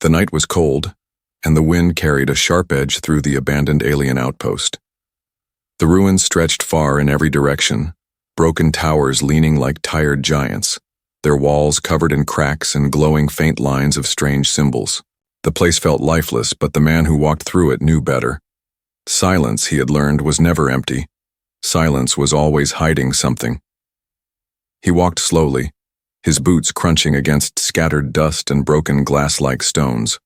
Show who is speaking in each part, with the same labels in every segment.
Speaker 1: The night was cold, and the wind carried a sharp edge through the abandoned alien outpost. The ruins stretched far in every direction, broken towers leaning like tired giants, their walls covered in cracks and glowing faint lines of strange symbols. The place felt lifeless, but the man who walked through it knew better. Silence, he had learned, was never empty. Silence was always hiding something. He walked slowly, his boots crunching against scattered dust and broken glass-like stones.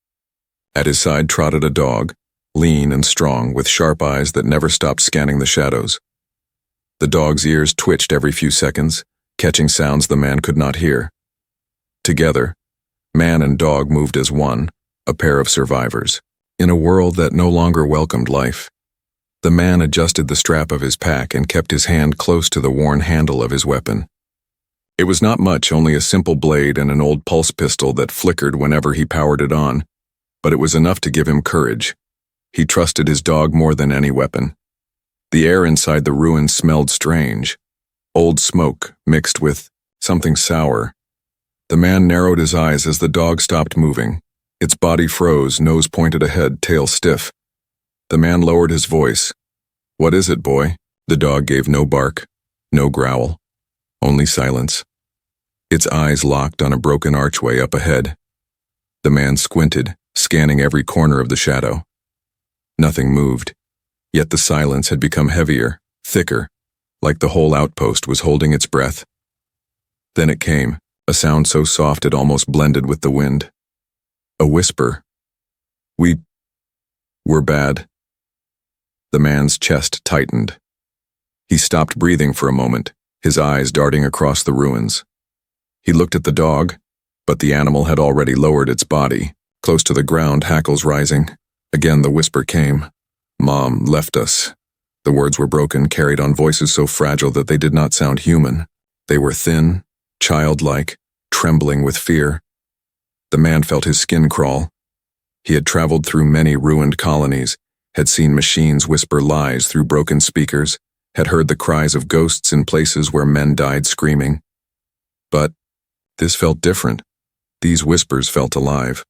Speaker 1: At his side trotted a dog, lean and strong, with sharp eyes that never stopped scanning the shadows. The dog's ears twitched every few seconds, catching sounds the man could not hear. Together, man and dog moved as one, a pair of survivors, in a world that no longer welcomed life. The man adjusted the strap of his pack and kept his hand close to the worn handle of his weapon. It was not much, only a simple blade and an old pulse pistol that flickered whenever he powered it on, but it was enough to give him courage. He trusted his dog more than any weapon. The air inside the ruins smelled strange, old smoke mixed with something sour. The man narrowed his eyes as the dog stopped moving. Its body froze, nose pointed ahead, tail stiff. The man lowered his voice. "What is it, boy?" The dog gave no bark, no growl, only silence. Its eyes locked on a broken archway up ahead. The man squinted, scanning every corner of the shadow. Nothing moved, yet the silence had become heavier, thicker, like the whole outpost was holding its breath. Then it came, a sound so soft it almost blended with the wind. A whisper. We're bad." The man's chest tightened. He stopped breathing for a moment, his eyes darting across the ruins. He looked at the dog, but the animal had already lowered its body, close to the ground, hackles rising. Again the whisper came. "Mom left us." The words were broken, carried on voices so fragile that they did not sound human. They were thin, childlike, trembling with fear. The man felt his skin crawl. He had traveled through many ruined colonies, had seen machines whisper lies through broken speakers, had heard the cries of ghosts in places where men died screaming. But this felt different. These whispers felt alive.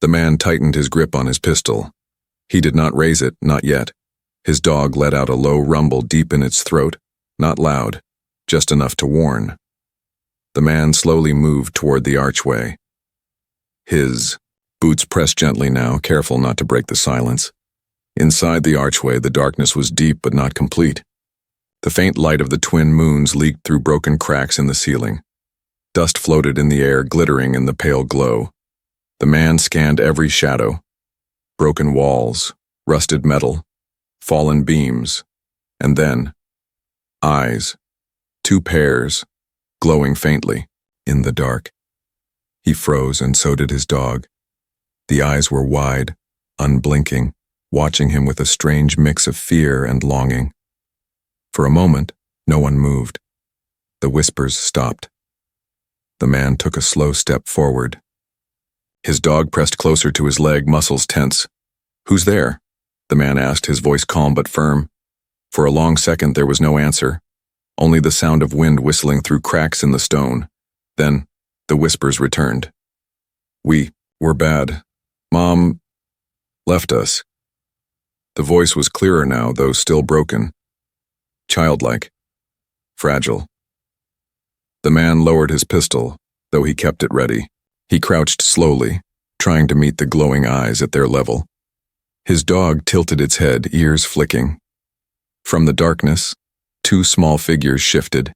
Speaker 1: The man tightened his grip on his pistol. He did not raise it, not yet. His dog let out a low rumble deep in its throat, not loud, just enough to warn. The man slowly moved toward the archway. His boots pressed gently now, careful not to break the silence. Inside the archway, the darkness was deep but not complete. The faint light of the twin moons leaked through broken cracks in the ceiling. Dust floated in the air, glittering in the pale glow. The man scanned every shadow. Broken walls, rusted metal, fallen beams, and then eyes, two pairs, glowing faintly in the dark. He froze, and so did his dog. The eyes were wide, unblinking, watching him with a strange mix of fear and longing. For a moment, no one moved. The whispers stopped. The man took a slow step forward. His dog pressed closer to his leg, muscles tense. "Who's there?" the man asked, his voice calm but firm. For a long second there was no answer, only the sound of wind whistling through cracks in the stone. Then the whispers returned. We're bad. Mom left us." The voice was clearer now, though still broken. Childlike. Fragile. The man lowered his pistol, though he kept it ready. He crouched slowly, trying to meet the glowing eyes at their level. His dog tilted its head, ears flicking. From the darkness, two small figures shifted.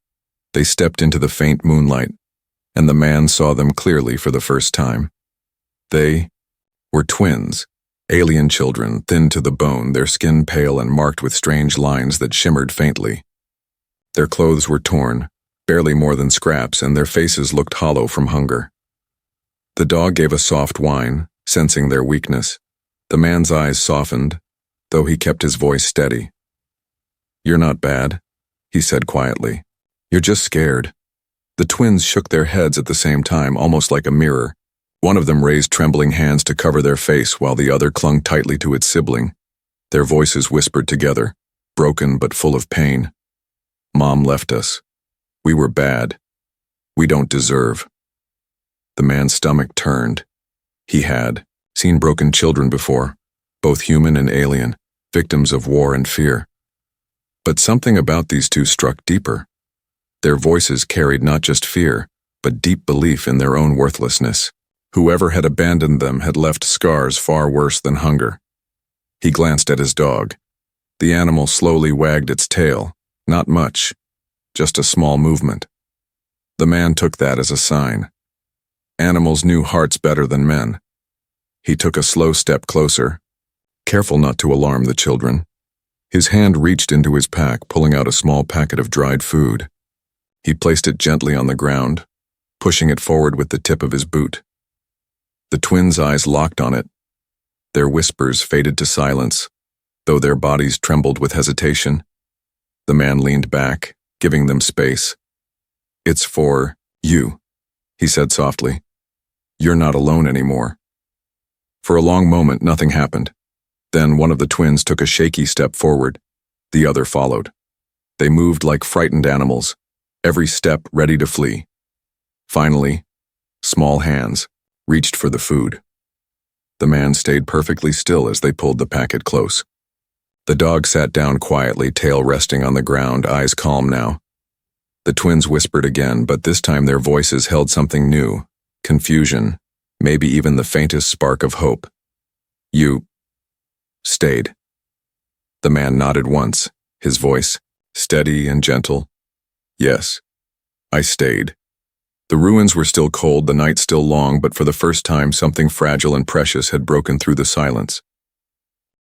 Speaker 1: They stepped into the faint moonlight, and the man saw them clearly for the first time. They were twins, alien children, thin to the bone, their skin pale and marked with strange lines that shimmered faintly. Their clothes were torn, barely more than scraps, and their faces looked hollow from hunger. The dog gave a soft whine, sensing their weakness. The man's eyes softened, though he kept his voice steady. "You're not bad," he said quietly. "You're just scared." The twins shook their heads at the same time, almost like a mirror. One of them raised trembling hands to cover their face while the other clung tightly to its sibling. Their voices whispered together, broken but full of pain. "Mom left us. We were bad. We don't deserve." The man's stomach turned. He had seen broken children before, both human and alien, victims of war and fear. But something about these two struck deeper. Their voices carried not just fear, but deep belief in their own worthlessness. Whoever had abandoned them had left scars far worse than hunger. He glanced at his dog. The animal slowly wagged its tail, not much, just a small movement. The man took that as a sign. Animals knew hearts better than men. He took a slow step closer, careful not to alarm the children. His hand reached into his pack, pulling out a small packet of dried food. He placed it gently on the ground, pushing it forward with the tip of his boot. The twins' eyes locked on it. Their whispers faded to silence, though their bodies trembled with hesitation. The man leaned back, giving them space. "It's for you," he said softly. "You're not alone anymore." For a long moment, nothing happened. Then one of the twins took a shaky step forward. The other followed. They moved like frightened animals, every step ready to flee. Finally, small hands reached for the food. The man stayed perfectly still as they pulled the packet close. The dog sat down quietly, tail resting on the ground, eyes calm now. The twins whispered again, but this time their voices held something new, confusion, maybe even the faintest spark of hope. "You stayed." The man nodded once, his voice steady and gentle. "Yes, I stayed." The ruins were still cold, the night still long, but for the first time something fragile and precious had broken through the silence.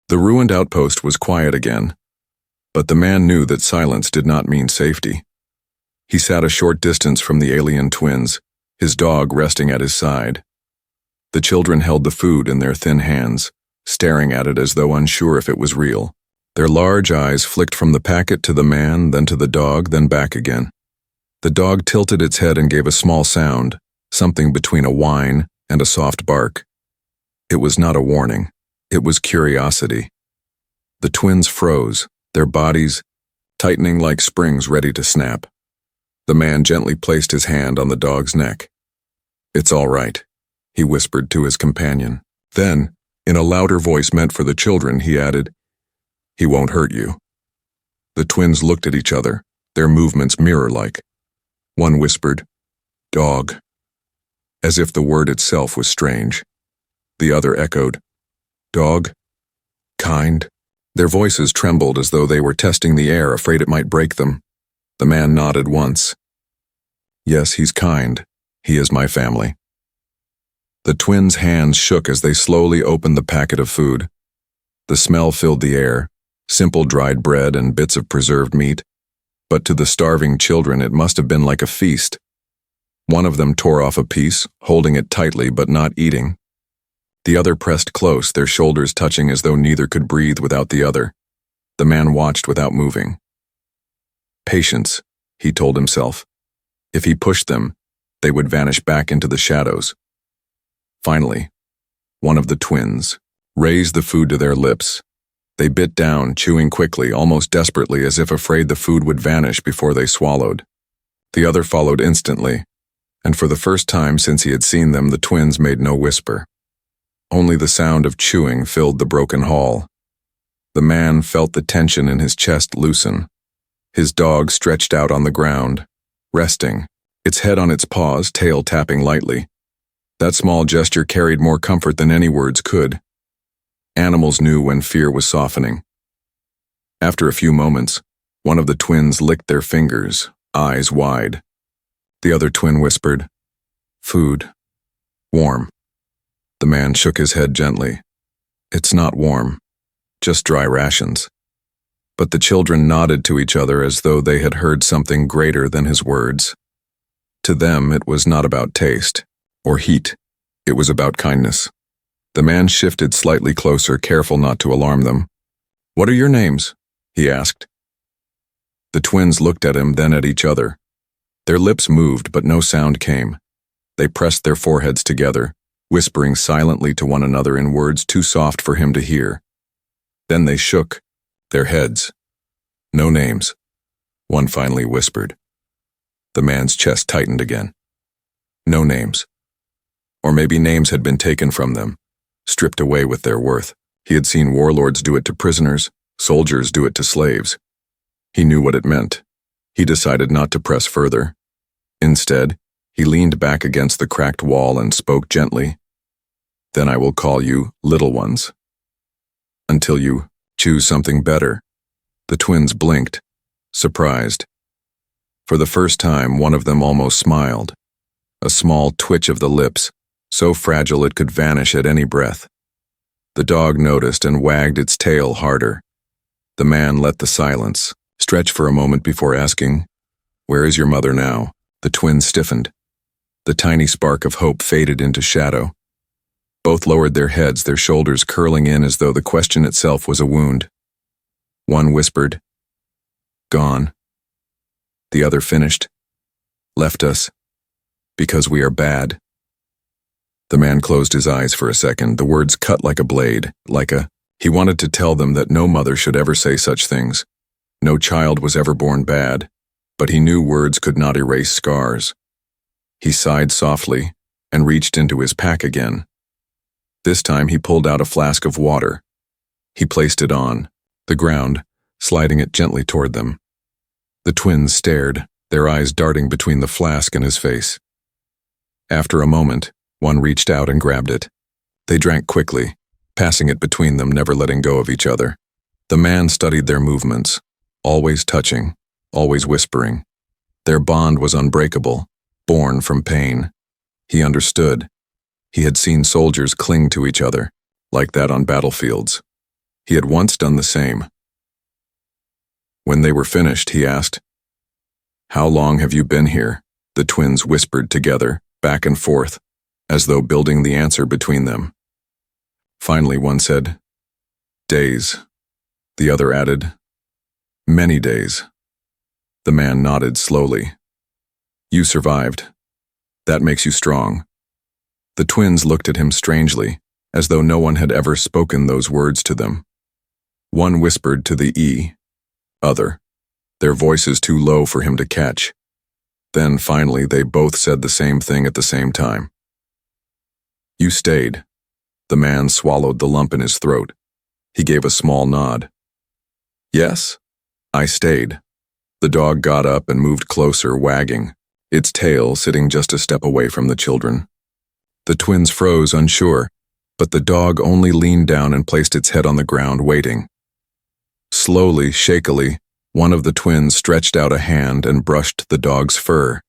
Speaker 1: The ruined outpost was quiet again, but the man knew that silence did not mean safety. He sat a short distance from the alien twins, his dog resting at his side. The children held the food in their thin hands, staring at it as though unsure if it was real. Their large eyes flicked from the packet to the man, then to the dog, then back again. The dog tilted its head and gave a small sound, something between a whine and a soft bark. It was not a warning. It was curiosity. The twins froze, their bodies tightening like springs ready to snap. The man gently placed his hand on the dog's neck. "It's all right," he whispered to his companion. Then, in a louder voice meant for the children, he added, "He won't hurt you." The twins looked at each other, their movements mirror-like. One whispered, "Dog," as if the word itself was strange. The other echoed, "Dog? Kind?" Their voices trembled as though they were testing the air, afraid it might break them. The man nodded once. "Yes, he's kind. He is my family." The twins' hands shook as they slowly opened the packet of food. The smell filled the air, simple dried bread and bits of preserved meat. But to the starving children it must have been like a feast. One of them tore off a piece, holding it tightly but not eating. The other pressed close, their shoulders touching as though neither could breathe without the other. The man watched without moving. Patience, he told himself. If he pushed them, they would vanish back into the shadows. Finally, one of the twins raised the food to their lips. They bit down, chewing quickly, almost desperately, as if afraid the food would vanish before they swallowed. The other followed instantly, and for the first time since he had seen them, the twins made no whisper. Only the sound of chewing filled the broken hall. The man felt the tension in his chest loosen. His dog stretched out on the ground, resting, its head on its paws, tail tapping lightly. That small gesture carried more comfort than any words could. Animals knew when fear was softening. After a few moments, one of the twins licked their fingers, eyes wide. The other twin whispered, "Food. Warm." The man shook his head gently. "It's not warm, just dry rations." But the children nodded to each other as though they had heard something greater than his words. To them, it was not about taste or heat. It was about kindness. The man shifted slightly closer, careful not to alarm them. "What are your names?" he asked. The twins looked at him, then at each other. Their lips moved, but no sound came. They pressed their foreheads together, whispering silently to one another in words too soft for him to hear. Then they shook their heads. "No names," one finally whispered. The man's chest tightened again. "No names." Or maybe names had been taken from them, stripped away with their worth. He had seen warlords do it to prisoners, soldiers do it to slaves. He knew what it meant. He decided not to press further. Instead, he leaned back against the cracked wall and spoke gently. Then I will call you little ones. Until you choose something better. The twins blinked, surprised. For the first time, one of them almost smiled. A small twitch of the lips, so fragile it could vanish at any breath. The dog noticed and wagged its tail harder. The man let the silence stretch for a moment before asking, "Where is your mother now?" The twins stiffened. The tiny spark of hope faded into shadow. Both lowered their heads, their shoulders curling in as though the question itself was a wound. One whispered, "Gone." The other finished, "Left us, because we are bad." The man closed his eyes for a second, the words cut like a blade, he wanted to tell them that no mother should ever say such things. No child was ever born bad, but he knew words could not erase scars. He sighed softly and reached into his pack again. This time he pulled out a flask of water. He placed it on the ground, sliding it gently toward them. The twins stared, their eyes darting between the flask and his face. After a moment, one reached out and grabbed it. They drank quickly, passing it between them, never letting go of each other. The man studied their movements, always touching, always whispering. Their bond was unbreakable, born from pain. He understood. He had seen soldiers cling to each other, like that on battlefields. He had once done the same. When they were finished, he asked, "How long have you been here?" The twins whispered together, back and forth, as though building the answer between them. Finally, one said, "Days." The other added, "Many days." The man nodded slowly. "You survived. That makes you strong." The twins looked at him strangely, as though no one had ever spoken those words to them. One whispered to the other, their voices too low for him to catch. Then, finally, they both said the same thing at the same time. "You stayed." The man swallowed the lump in his throat. He gave a small nod. "Yes, I stayed." The dog got up and moved closer, wagging, its tail sitting just a step away from the children. The twins froze, unsure, but the dog only leaned down and placed its head on the ground, waiting. Slowly, shakily, one of the twins stretched out a hand and brushed the dog's fur.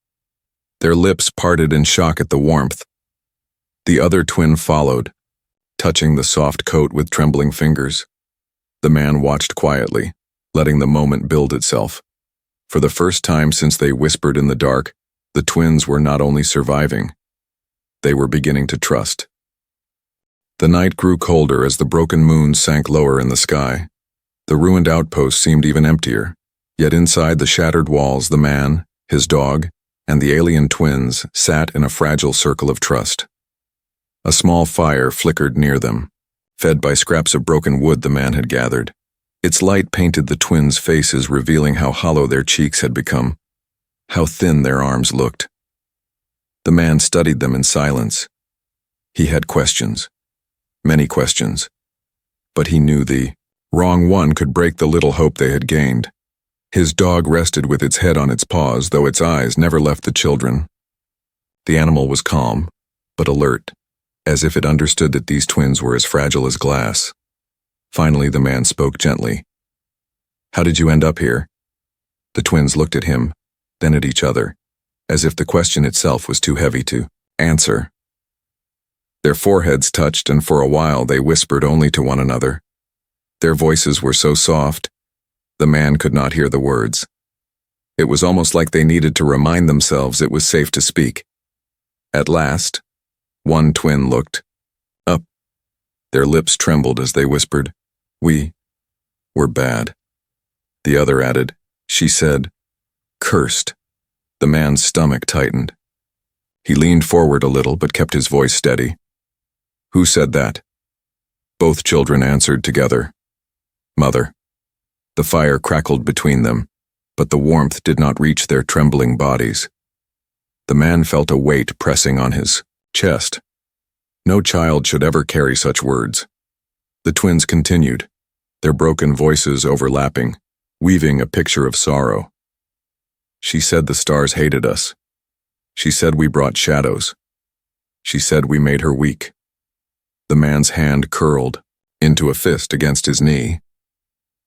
Speaker 1: Their lips parted in shock at the warmth. The other twin followed, touching the soft coat with trembling fingers. The man watched quietly, letting the moment build itself. For the first time since they whispered in the dark, the twins were not only surviving, they were beginning to trust. The night grew colder as the broken moon sank lower in the sky. The ruined outpost seemed even emptier, yet inside the shattered walls the man, his dog, and the alien twins sat in a fragile circle of trust. A small fire flickered near them, fed by scraps of broken wood the man had gathered. Its light painted the twins' faces, revealing how hollow their cheeks had become, how thin their arms looked. The man studied them in silence. He had questions, many questions, but he knew the wrong one could break the little hope they had gained. His dog rested with its head on its paws, though its eyes never left the children. The animal was calm, but alert, as if it understood that these twins were as fragile as glass. Finally, the man spoke gently. "How did you end up here?" The twins looked at him, then at each other, as if the question itself was too heavy to answer. Their foreheads touched, and for a while they whispered only to one another. Their voices were so soft, the man could not hear the words. It was almost like they needed to remind themselves it was safe to speak. At last, one twin looked up. Their lips trembled as they whispered, "We were bad." The other added, "She said, cursed." The man's stomach tightened. He leaned forward a little but kept his voice steady. "Who said that?" Both children answered together, "Mother." The fire crackled between them, but the warmth did not reach their trembling bodies. The man felt a weight pressing on his chest. No child should ever carry such words. The twins continued, their broken voices overlapping, weaving a picture of sorrow. She said the stars hated us. She said we brought shadows. She said we made her weak. The man's hand curled into a fist against his knee.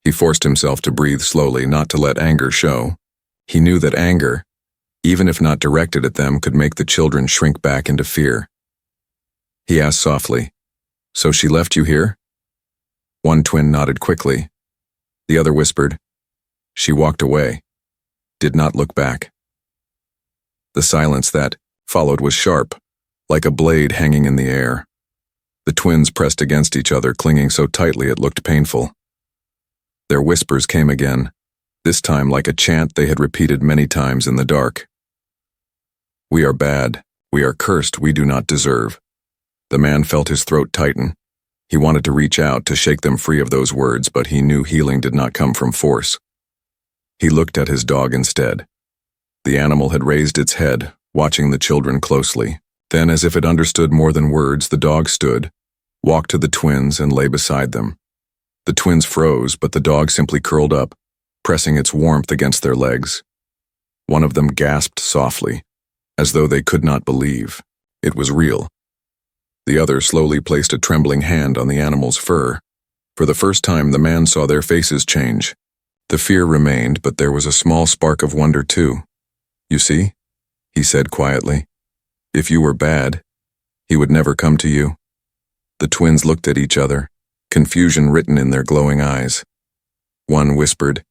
Speaker 1: He forced himself to breathe slowly, not to let anger show. He knew that anger, even if not directed at them, could make the children shrink back into fear. He asked softly, "So she left you here?" One twin nodded quickly. The other whispered, "She walked away, did not look back." The silence that followed was sharp, like a blade hanging in the air. The twins pressed against each other, clinging so tightly it looked painful. Their whispers came again, this time like a chant they had repeated many times in the dark. "We are bad, we are cursed, we do not deserve." The man felt his throat tighten. He wanted to reach out to shake them free of those words, but he knew healing did not come from force. He looked at his dog instead. The animal had raised its head, watching the children closely. Then, as if it understood more than words, the dog stood, walked to the twins, and lay beside them. The twins froze, but the dog simply curled up, pressing its warmth against their legs. One of them gasped softly, as though they could not believe it was real. The other slowly placed a trembling hand on the animal's fur. For the first time, the man saw their faces change. The fear remained, but there was a small spark of wonder too. "You see," he said quietly, "if you were bad, he would never come to you." The twins looked at each other, confusion written in their glowing eyes. One whispered,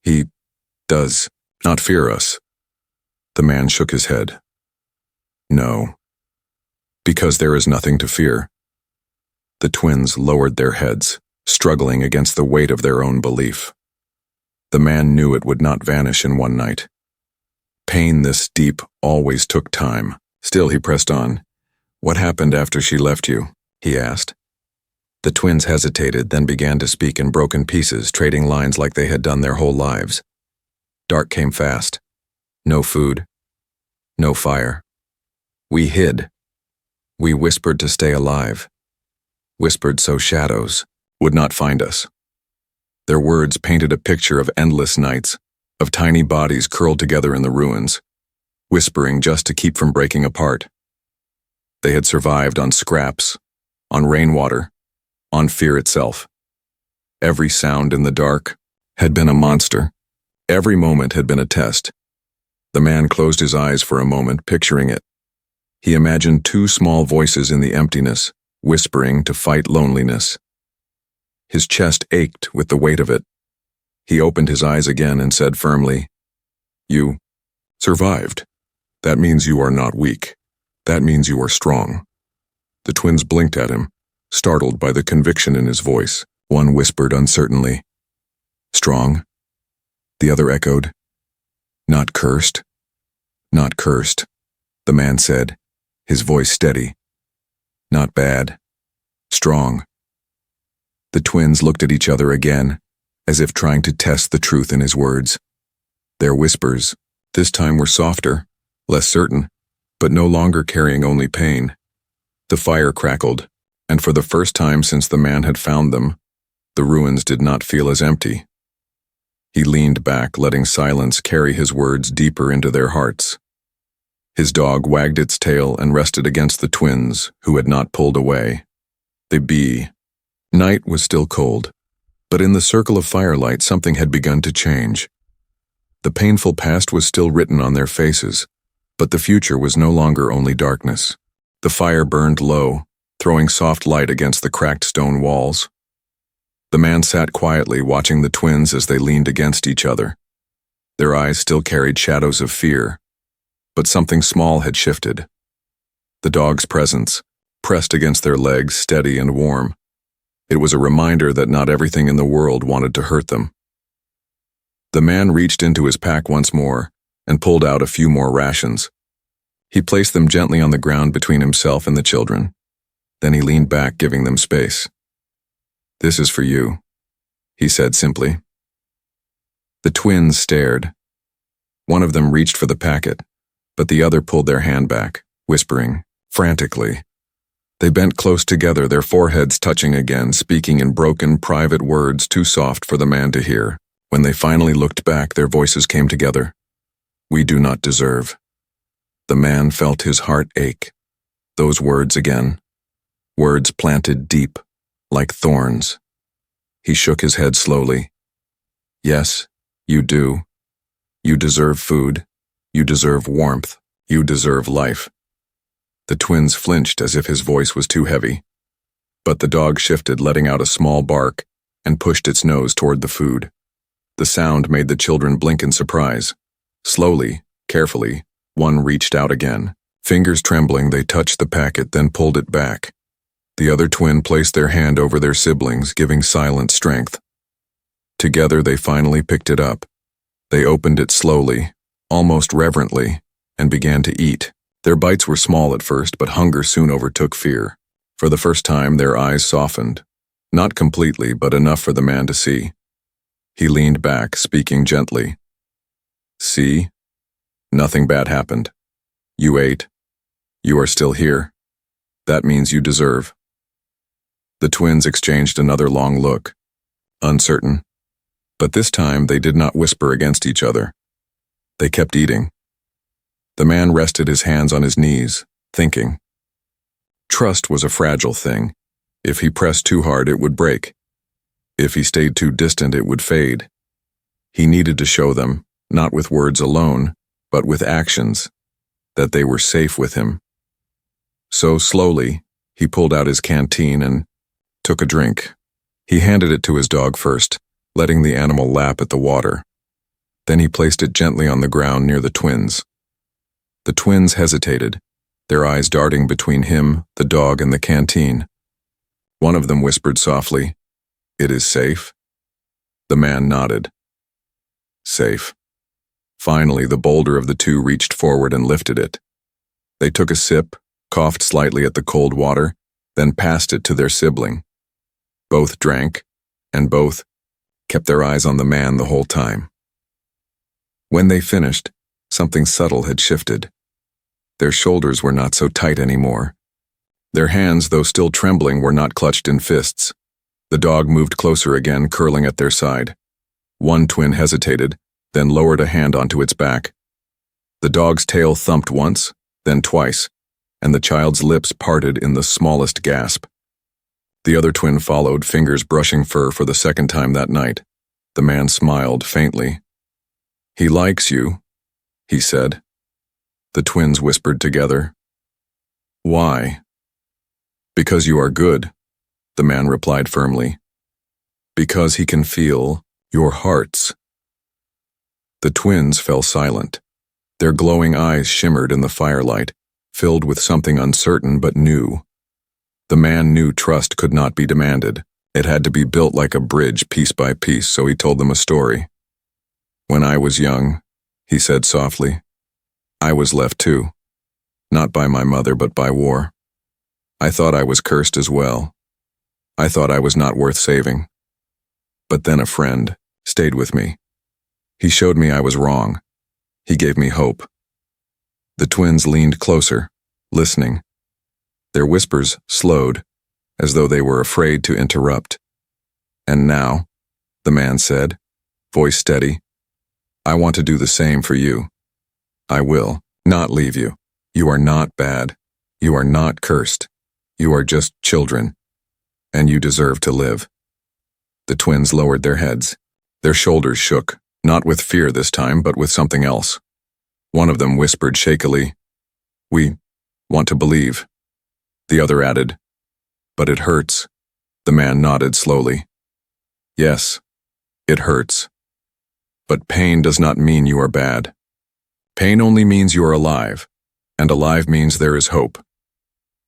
Speaker 1: "He does not fear us." The man shook his head. "No, because there is nothing to fear." The twins lowered their heads, struggling against the weight of their own belief. The man knew it would not vanish in one night. Pain this deep always took time. Still, he pressed on. "What happened after she left you?" he asked. The twins hesitated, then began to speak in broken pieces, trading lines like they had done their whole lives. Dark came fast. No food. No fire. We hid. We whispered to stay alive. Whispered so shadows would not find us. Their words painted a picture of endless nights, of tiny bodies curled together in the ruins, whispering just to keep from breaking apart. They had survived on scraps, on rainwater, on fear itself. Every sound in the dark had been a monster. Every moment had been a test. The man closed his eyes for a moment, picturing it. He imagined two small voices in the emptiness, whispering to fight loneliness. His chest ached with the weight of it. He opened his eyes again and said firmly, "You survived. That means you are not weak. That means you are strong." The twins blinked at him, startled by the conviction in his voice. One whispered uncertainly, "Strong?" The other echoed, "Not cursed." "Not cursed," the man said, his voice steady. "Not bad. Strong." The twins looked at each other again, as if trying to test the truth in his words. Their whispers, this time, were softer, less certain, but no longer carrying only pain. The fire crackled, and for the first time since the man had found them, the ruins did not feel as empty. He leaned back, letting silence carry his words deeper into their hearts. His dog wagged its tail and rested against the twins, who had not pulled away. Night was still cold, but in the circle of firelight something had begun to change. The painful past was still written on their faces, but the future was no longer only darkness. The fire burned low, throwing soft light against the cracked stone walls. The man sat quietly, watching the twins as they leaned against each other. Their eyes still carried shadows of fear, but something small had shifted. The dog's presence, pressed against their legs, steady and warm. It was a reminder that not everything in the world wanted to hurt them. The man reached into his pack once more and pulled out a few more rations. He placed them gently on the ground between himself and the children. Then he leaned back, giving them space. "This is for you," he said simply. The twins stared. One of them reached for the packet, but the other pulled their hand back, whispering frantically, They bent close together, their foreheads touching again, speaking in broken, private words too soft for the man to hear. When they finally looked back, their voices came together. "We do not deserve." The man felt his heart ache. Those words again. Words planted deep, like thorns. He shook his head slowly. "Yes, you do. You deserve food. You deserve warmth. You deserve life." The twins flinched as if his voice was too heavy. But the dog shifted, letting out a small bark, and pushed its nose toward the food. The sound made the children blink in surprise. Slowly, carefully, one reached out again. Fingers trembling, they touched the packet, then pulled it back. The other twin placed their hand over their siblings, giving silent strength. Together they finally picked it up. They opened it slowly, almost reverently, and began to eat. Their bites were small at first, but hunger soon overtook fear. For the first time, their eyes softened. Not completely, but enough for the man to see. He leaned back, speaking gently. "See? Nothing bad happened. You ate. You are still here. That means you deserve." The twins exchanged another long look, uncertain. But this time they did not whisper against each other. They kept eating. The man rested his hands on his knees, thinking. Trust was a fragile thing. If he pressed too hard, it would break. If he stayed too distant, it would fade. He needed to show them, not with words alone, but with actions, that they were safe with him. So slowly, he pulled out his canteen and took a drink. He handed it to his dog first, letting the animal lap at the water. Then he placed it gently on the ground near the twins. The twins hesitated, their eyes darting between him, the dog, and the canteen. One of them whispered softly, "It is safe?" The man nodded. Safe. Finally, the bolder of the two reached forward and lifted it. They took a sip, coughed slightly at the cold water, then passed it to their sibling. Both drank, and both kept their eyes on the man the whole time. When they finished, something subtle had shifted. Their shoulders were not so tight anymore. Their hands, though still trembling, were not clutched in fists. The dog moved closer again, curling at their side. One twin hesitated, then lowered a hand onto its back. The dog's tail thumped once, then twice, and the child's lips parted in the smallest gasp. The other twin followed, fingers brushing fur for the second time that night. The man smiled faintly. "He likes you," he said. The twins whispered together. "Why?" "Because you are good," the man replied firmly. "Because he can feel your hearts." The twins fell silent. Their glowing eyes shimmered in the firelight, filled with something uncertain but new. The man knew trust could not be demanded. It had to be built like a bridge, piece by piece, so he told them a story. "When I was young," he said softly, "I was left too. Not by my mother, but by war. I thought I was cursed as well. I thought I was not worth saving. But then a friend stayed with me. He showed me I was wrong. He gave me hope." The twins leaned closer, listening. Their whispers slowed, as though they were afraid to interrupt. "And now," the man said, voice steady, "I want to do the same for you. I will not leave you. You are not bad. You are not cursed. You are just children, and you deserve to live." The twins lowered their heads. Their shoulders shook, not with fear this time, but with something else. One of them whispered shakily, "We want to believe." The other added, "But it hurts." The man nodded slowly. "Yes, it hurts. But pain does not mean you are bad. Pain only means you are alive, and alive means there is hope."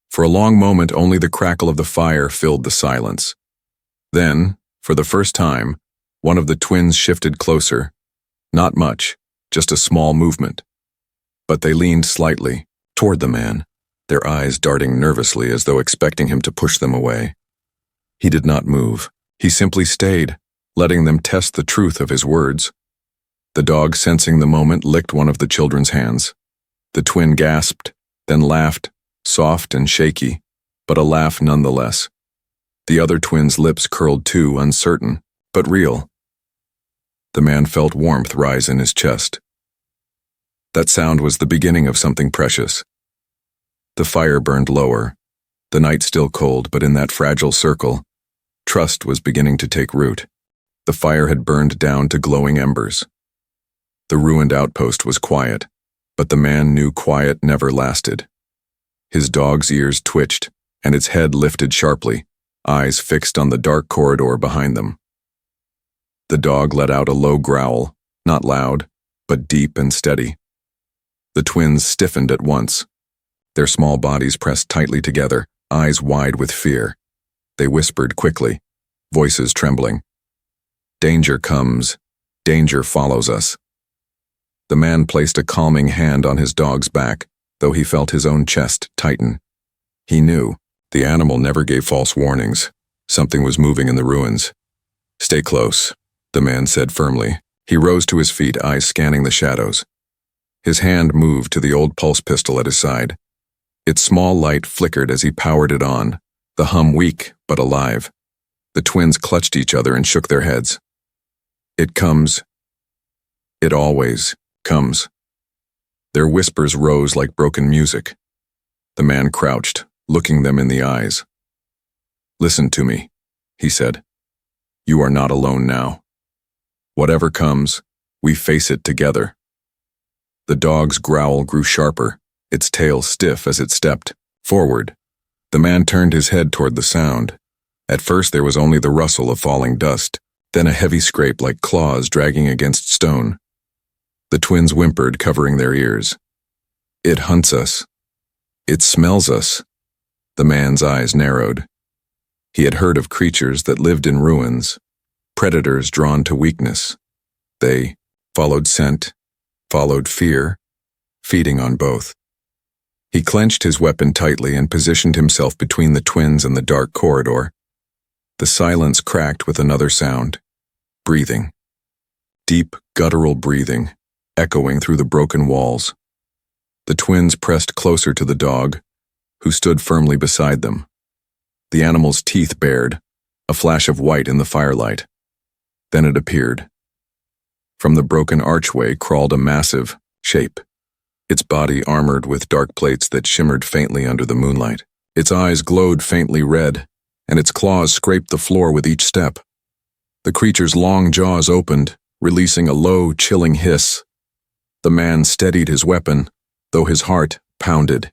Speaker 1: For a long moment, only the crackle of the fire filled the silence. Then, for the first time, one of the twins shifted closer. Not much, just a small movement. But they leaned slightly toward the man, their eyes darting nervously as though expecting him to push them away. He did not move. He simply stayed, letting them test the truth of his words. The dog, sensing the moment, licked one of the children's hands. The twin gasped, then laughed, soft and shaky. but a laugh nonetheless. The other twin's lips curled too, uncertain, but real. The man felt warmth rise in his chest. That sound was the beginning of something precious. The fire burned lower, the night still cold, but in that fragile circle, trust was beginning to take root. The fire had burned down to glowing embers. The ruined outpost was quiet, but the man knew quiet never lasted. His dog's ears twitched, and its head lifted sharply, eyes fixed on the dark corridor behind them. The dog let out a low growl, not loud, but deep and steady. The twins stiffened at once. Their small bodies pressed tightly together, eyes wide with fear. They whispered quickly, voices trembling. "Danger comes. Danger follows us." The man placed a calming hand on his dog's back, though he felt his own chest tighten. He knew. The animal never gave false warnings. Something was moving in the ruins. "Stay close," the man said firmly. He rose to his feet, eyes scanning the shadows. His hand moved to the old pulse pistol at his side. Its small light flickered as he powered it on, the hum weak but alive. The twins clutched each other and shook their heads. "It comes. It always comes." Their whispers rose like broken music. The man crouched, looking them in the eyes. "Listen to me," he said. "You are not alone now. Whatever comes, we face it together." The dog's growl grew sharper, its tail stiff as it stepped forward. The man turned his head toward the sound. At first there was only the rustle of falling dust, then a heavy scrape like claws dragging against stone. The twins whimpered, covering their ears. "It hunts us. It smells us." The man's eyes narrowed. He had heard of creatures that lived in ruins, predators drawn to weakness. They followed scent, followed fear, feeding on both. He clenched his weapon tightly and positioned himself between the twins and the dark corridor. The silence cracked with another sound. Breathing. Deep, guttural breathing, echoing through the broken walls. The twins pressed closer to the dog, who stood firmly beside them. The animal's teeth bared, a flash of white in the firelight. Then it appeared. From the broken archway crawled a massive shape, its body armored with dark plates that shimmered faintly under the moonlight. Its eyes glowed faintly red, and its claws scraped the floor with each step. The creature's long jaws opened, releasing a low, chilling hiss. The man steadied his weapon, though his heart pounded.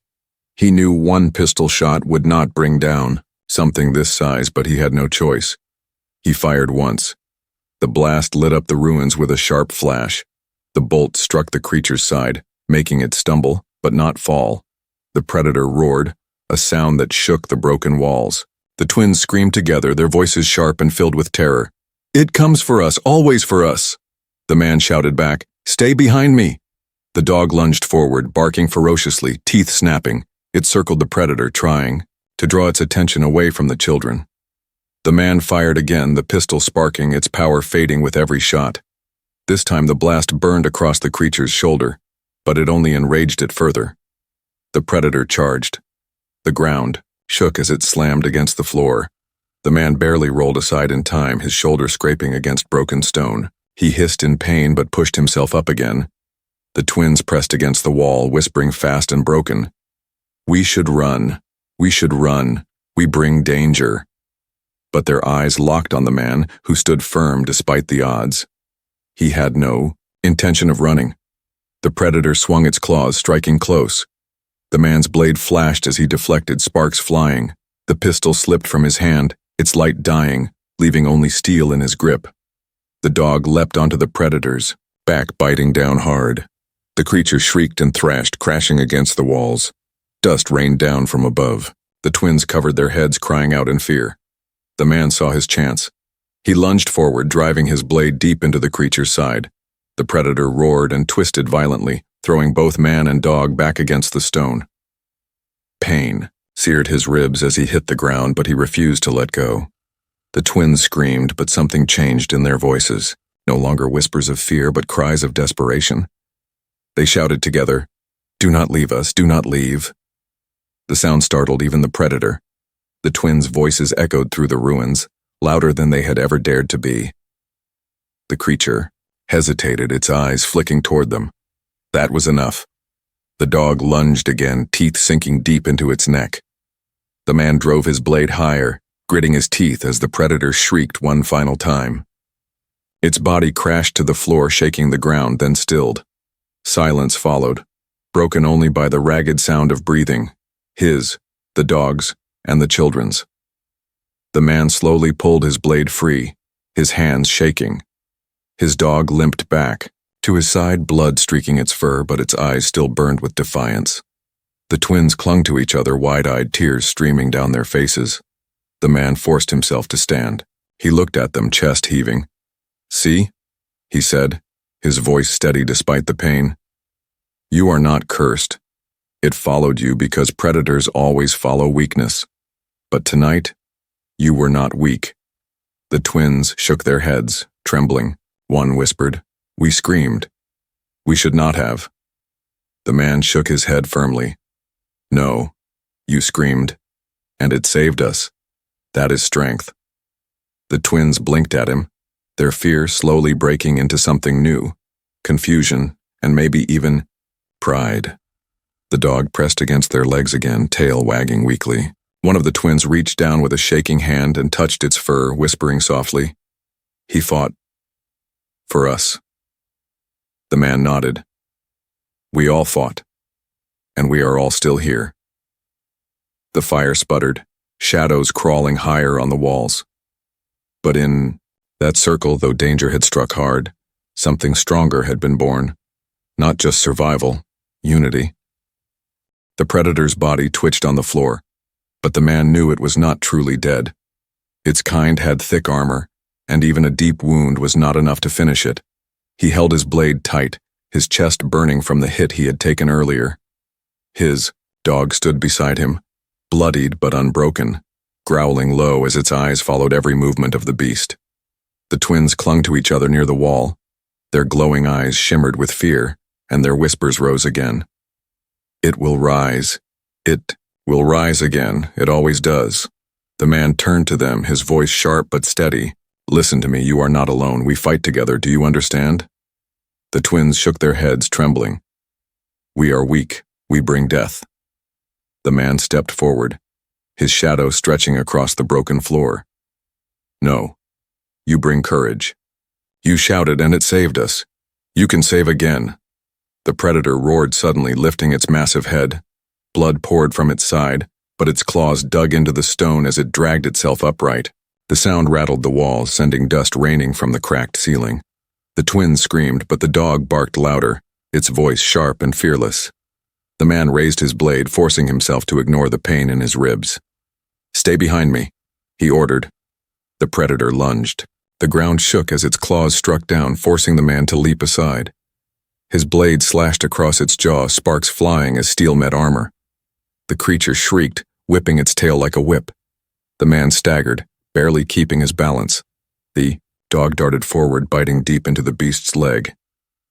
Speaker 1: He knew one pistol shot would not bring down something this size, but he had no choice. He fired once. The blast lit up the ruins with a sharp flash. The bolt struck the creature's side, making it stumble, but not fall. The predator roared, a sound that shook the broken walls. The twins screamed together, their voices sharp and filled with terror. "It comes for us, always for us!" The man shouted back, "Stay behind me!" The dog lunged forward, barking ferociously, teeth snapping. It circled the predator, trying to draw its attention away from the children. The man fired again, the pistol sparking, its power fading with every shot. This time the blast burned across the creature's shoulder, but it only enraged it further. The predator charged. The ground shook as it slammed against the floor. The man barely rolled aside in time, his shoulder scraping against broken stone. He hissed in pain but pushed himself up again. The twins pressed against the wall, whispering fast and broken. "We should run. We should run. We bring danger." But their eyes locked on the man, who stood firm despite the odds. He had no intention of running. The predator swung its claws, striking close. The man's blade flashed as he deflected, sparks flying. The pistol slipped from his hand, its light dying, leaving only steel in his grip. The dog leapt onto the predator's back, biting down hard. The creature shrieked and thrashed, crashing against the walls. Dust rained down from above. The twins covered their heads, crying out in fear. The man saw his chance. He lunged forward, driving his blade deep into the creature's side. The predator roared and twisted violently, throwing both man and dog back against the stone. Pain seared his ribs as he hit the ground, but he refused to let go. The twins screamed, but something changed in their voices. No longer whispers of fear, but cries of desperation. They shouted together, "Do not leave us, do not leave." The sound startled even the predator. The twins' voices echoed through the ruins, louder than they had ever dared to be. The creature hesitated, its eyes flicking toward them. That was enough. The dog lunged again, teeth sinking deep into its neck. The man drove his blade higher, gritting his teeth as the predator shrieked one final time. Its body crashed to the floor, shaking the ground, then stilled. Silence followed, broken only by the ragged sound of breathing, his, the dog's, and the children's. The man slowly pulled his blade free, his hands shaking. His dog limped back, to his side, blood streaking its fur, but its eyes still burned with defiance. The twins clung to each other, wide-eyed, tears streaming down their faces. The man forced himself to stand. He looked at them, chest heaving. "See?" he said, his voice steady despite the pain. "You are not cursed. It followed you because predators always follow weakness. But tonight, you were not weak." The twins shook their heads, trembling. One whispered, "We screamed. We should not have." The man shook his head firmly. "No, you screamed, and it saved us. That is strength." The twins blinked at him, their fear slowly breaking into something new, confusion, and maybe even pride. The dog pressed against their legs again, tail wagging weakly. One of the twins reached down with a shaking hand and touched its fur, whispering softly, "He fought for us." The man nodded. "We all fought, and we are all still here." The fire sputtered, shadows crawling higher on the walls. But in that circle, though danger had struck hard, something stronger had been born. Not just survival, unity. The predator's body twitched on the floor, but the man knew it was not truly dead. Its kind had thick armor, and even a deep wound was not enough to finish it. He held his blade tight, his chest burning from the hit he had taken earlier. His dog stood beside him, bloodied but unbroken, growling low as its eyes followed every movement of the beast. The twins clung to each other near the wall. Their glowing eyes shimmered with fear, and their whispers rose again. "It will rise. It will rise again. It always does." The man turned to them, his voice sharp but steady. "Listen to me, you are not alone. We fight together, do you understand?" The twins shook their heads, trembling. "We are weak. We bring death." The man stepped forward, his shadow stretching across the broken floor. "No. You bring courage. You shouted and it saved us. You can save again." The predator roared suddenly, lifting its massive head. Blood poured from its side, but its claws dug into the stone as it dragged itself upright. The sound rattled the walls, sending dust raining from the cracked ceiling. The twins screamed, but the dog barked louder, its voice sharp and fearless. The man raised his blade, forcing himself to ignore the pain in his ribs. "Stay behind me," he ordered. The predator lunged. The ground shook as its claws struck down, forcing the man to leap aside. His blade slashed across its jaw, sparks flying as steel met armor. The creature shrieked, whipping its tail like a whip. The man staggered, barely keeping his balance. The dog darted forward, biting deep into the beast's leg.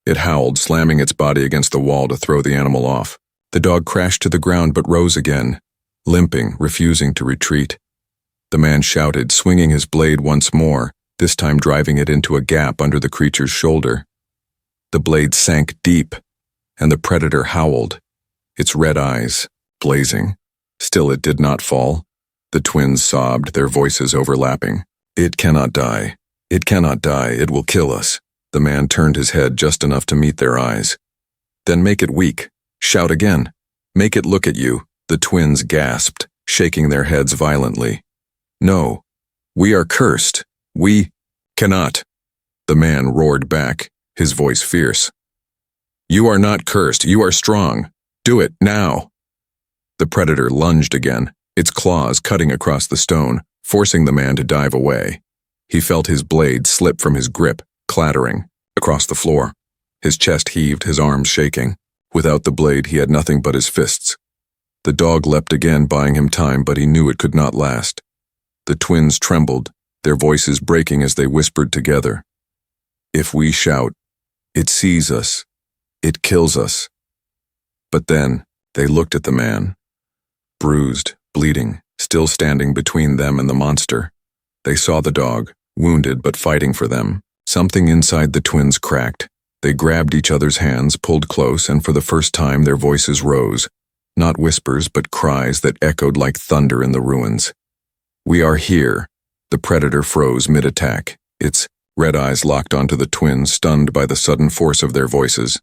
Speaker 1: It howled, slamming its body against the wall to throw the animal off. The dog crashed to the ground but rose again, limping, refusing to retreat. The man shouted, swinging his blade once more, this time driving it into a gap under the creature's shoulder. The blade sank deep, and the predator howled, its red eyes blazing. Still it did not fall. The twins sobbed, their voices overlapping. "It cannot die. It cannot die. It will kill us." The man turned his head just enough to meet their eyes. "Then make it weak. Shout again. Make it look at you." The twins gasped, shaking their heads violently. "No. We are cursed. We cannot." The man roared back, his voice fierce. "You are not cursed. You are strong. Do it now." The predator lunged again, its claws cutting across the stone, forcing the man to dive away. He felt his blade slip from his grip, clattering across the floor. His chest heaved, his arms shaking. Without the blade, he had nothing but his fists. The dog leapt again, buying him time, but he knew it could not last. The twins trembled, their voices breaking as they whispered together. "If we shout, it sees us. It kills us." But then they looked at the man. Bruised, bleeding, still standing between them and the monster. They saw the dog, wounded but fighting for them. Something inside the twins cracked. They grabbed each other's hands, pulled close, and for the first time their voices rose. Not whispers, but cries that echoed like thunder in the ruins. "We are here." The predator froze mid-attack, its red eyes locked onto the twins, stunned by the sudden force of their voices.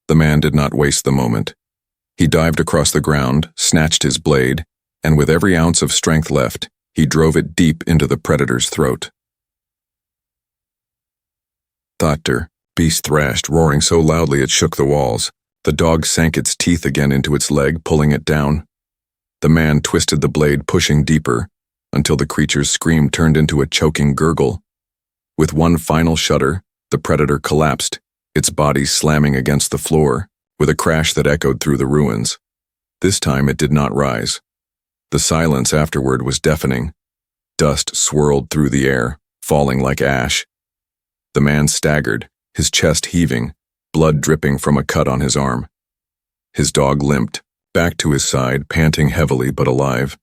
Speaker 1: The man did not waste the moment. He dived across the ground, snatched his blade, and with every ounce of strength left, he drove it deep into the predator's throat. "Doctor," beast thrashed, roaring so loudly it shook the walls. The dog sank its teeth again into its leg, pulling it down. The man twisted the blade, pushing deeper, until the creature's scream turned into a choking gurgle. With one final shudder, the predator collapsed, its body slamming against the floor, with a crash that echoed through the ruins. This time it did not rise. The silence afterward was deafening. Dust swirled through the air, falling like ash. The man staggered, his chest heaving, blood dripping from a cut on his arm. His dog limped, back to his side, panting heavily but alive.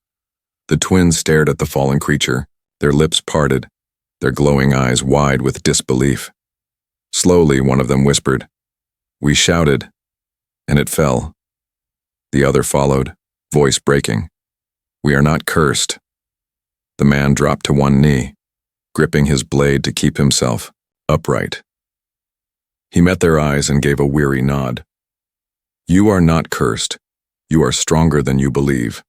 Speaker 1: The twins stared at the fallen creature, their lips parted, their glowing eyes wide with disbelief. Slowly, one of them whispered, "We shouted, and it fell." The other followed, voice breaking, "We are not cursed." The man dropped to one knee, gripping his blade to keep himself upright. He met their eyes and gave a weary nod. "You are not cursed. You are stronger than you believe."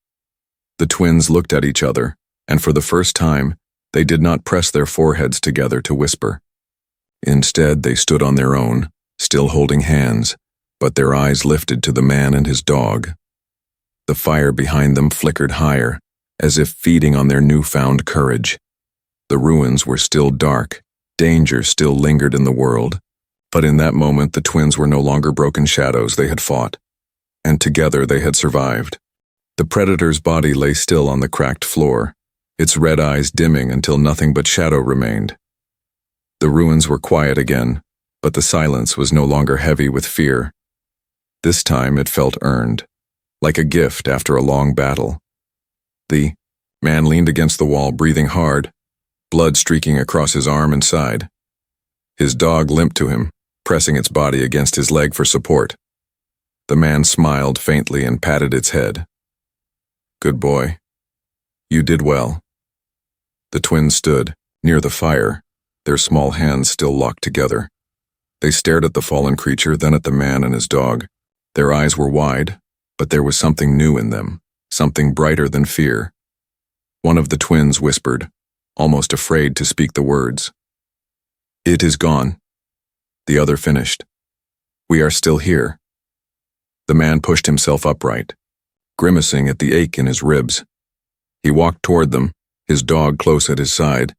Speaker 1: The twins looked at each other, and for the first time, they did not press their foreheads together to whisper. Instead, they stood on their own, still holding hands, but their eyes lifted to the man and his dog. The fire behind them flickered higher, as if feeding on their newfound courage. The ruins were still dark, danger still lingered in the world, but in that moment the twins were no longer broken shadows. They had fought, and together they had survived. The predator's body lay still on the cracked floor, its red eyes dimming until nothing but shadow remained. The ruins were quiet again, but the silence was no longer heavy with fear. This time it felt earned, like a gift after a long battle. The man leaned against the wall, breathing hard, blood streaking across his arm and side. His dog limped to him, pressing its body against his leg for support. The man smiled faintly and patted its head. "Good boy. You did well." The twins stood, near the fire, their small hands still locked together. They stared at the fallen creature, then at the man and his dog. Their eyes were wide, but there was something new in them, something brighter than fear. One of the twins whispered, almost afraid to speak the words. "It is gone." The other finished, "We are still here." The man pushed himself upright, grimacing at the ache in his ribs. He walked toward them, his dog close at his side.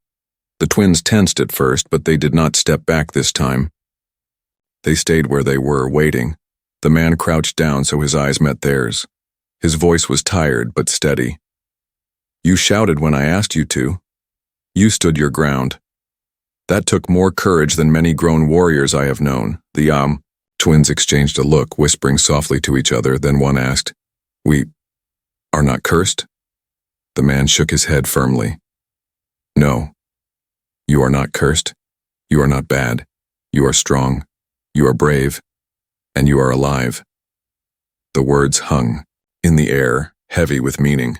Speaker 1: The twins tensed at first, but they did not step back this time. They stayed where they were, waiting. The man crouched down so his eyes met theirs. His voice was tired but steady. "You shouted when I asked you to. You stood your ground. That took more courage than many grown warriors I have known." The twins exchanged a look, whispering softly to each other, then one asked, "We are not cursed?" The man shook his head firmly. "No. You are not cursed. You are not bad. You are strong. You are brave. And you are alive." The words hung in the air, heavy with meaning.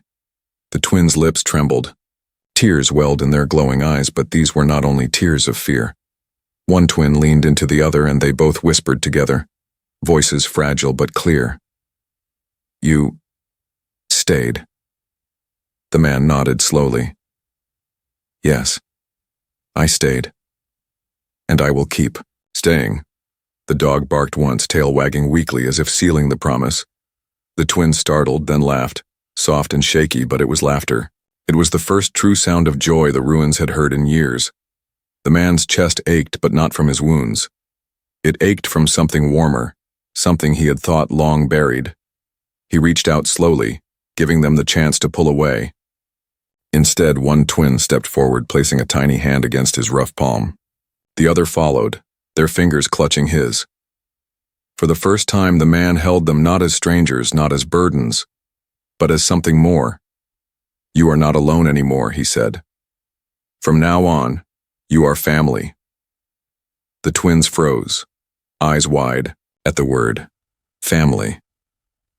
Speaker 1: The twins' lips trembled. Tears welled in their glowing eyes, but these were not only tears of fear. One twin leaned into the other, and they both whispered together, voices fragile but clear. "You stayed." The man nodded slowly. "Yes, I stayed. And I will keep staying." The dog barked once, tail wagging weakly as if sealing the promise. The twins startled, then laughed, soft and shaky, but it was laughter. It was the first true sound of joy the ruins had heard in years. The man's chest ached, but not from his wounds. It ached from something warmer, something he had thought long buried. He reached out slowly, giving them the chance to pull away. Instead, one twin stepped forward, placing a tiny hand against his rough palm. The other followed, their fingers clutching his. For the first time, the man held them not as strangers, not as burdens, but as something more. "You are not alone anymore," he said. "From now on, you are family." The twins froze, eyes wide, at the word family.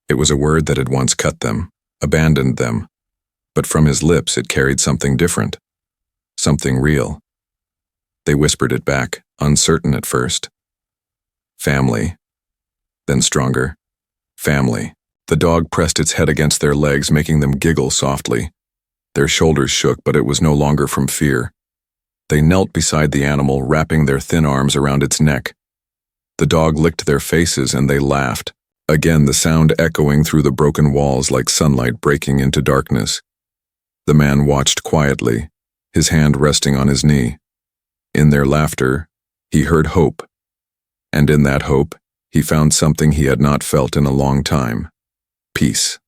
Speaker 1: It was a word that had once cut them, abandoned them, but from his lips it carried something different, something real. They whispered it back, uncertain at first. Family. Then stronger. Family. The dog pressed its head against their legs, making them giggle softly. Their shoulders shook, but it was no longer from fear. They knelt beside the animal, wrapping their thin arms around its neck. The dog licked their faces and they laughed, again the sound echoing through the broken walls like sunlight breaking into darkness. The man watched quietly, his hand resting on his knee. In their laughter, he heard hope. And in that hope, he found something he had not felt in a long time. Peace.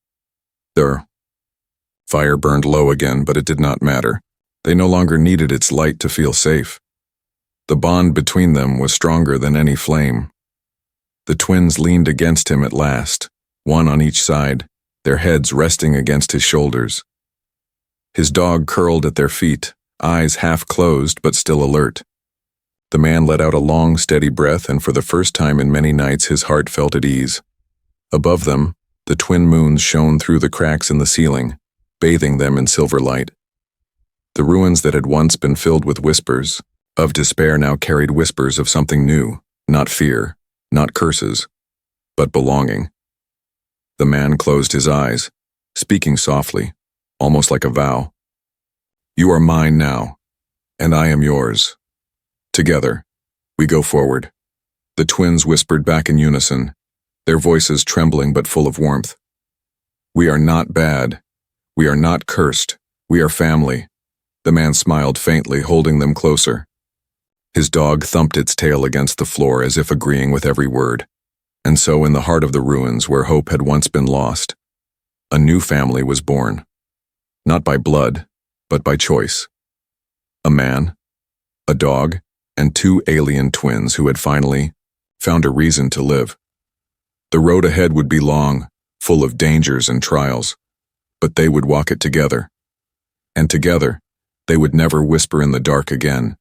Speaker 1: Their fire burned low again, but it did not matter. They no longer needed its light to feel safe. The bond between them was stronger than any flame. The twins leaned against him at last, one on each side, their heads resting against his shoulders. His dog curled at their feet, eyes half closed but still alert. The man let out a long, steady breath, and for the first time in many nights his heart felt at ease. Above them, the twin moons shone through the cracks in the ceiling, bathing them in silver light. The ruins that had once been filled with whispers of despair now carried whispers of something new, not fear, not curses, but belonging. The man closed his eyes, speaking softly, almost like a vow. "You are mine now, and I am yours. Together, we go forward." The twins whispered back in unison, their voices trembling but full of warmth. "We are not bad. We are not cursed. We are family." The man smiled faintly, holding them closer. His dog thumped its tail against the floor as if agreeing with every word. And so in the heart of the ruins where hope had once been lost, a new family was born. Not by blood, but by choice. A man, a dog, and two alien twins who had finally found a reason to live. The road ahead would be long, full of dangers and trials, but they would walk it together. And together, they would never whisper in the dark again.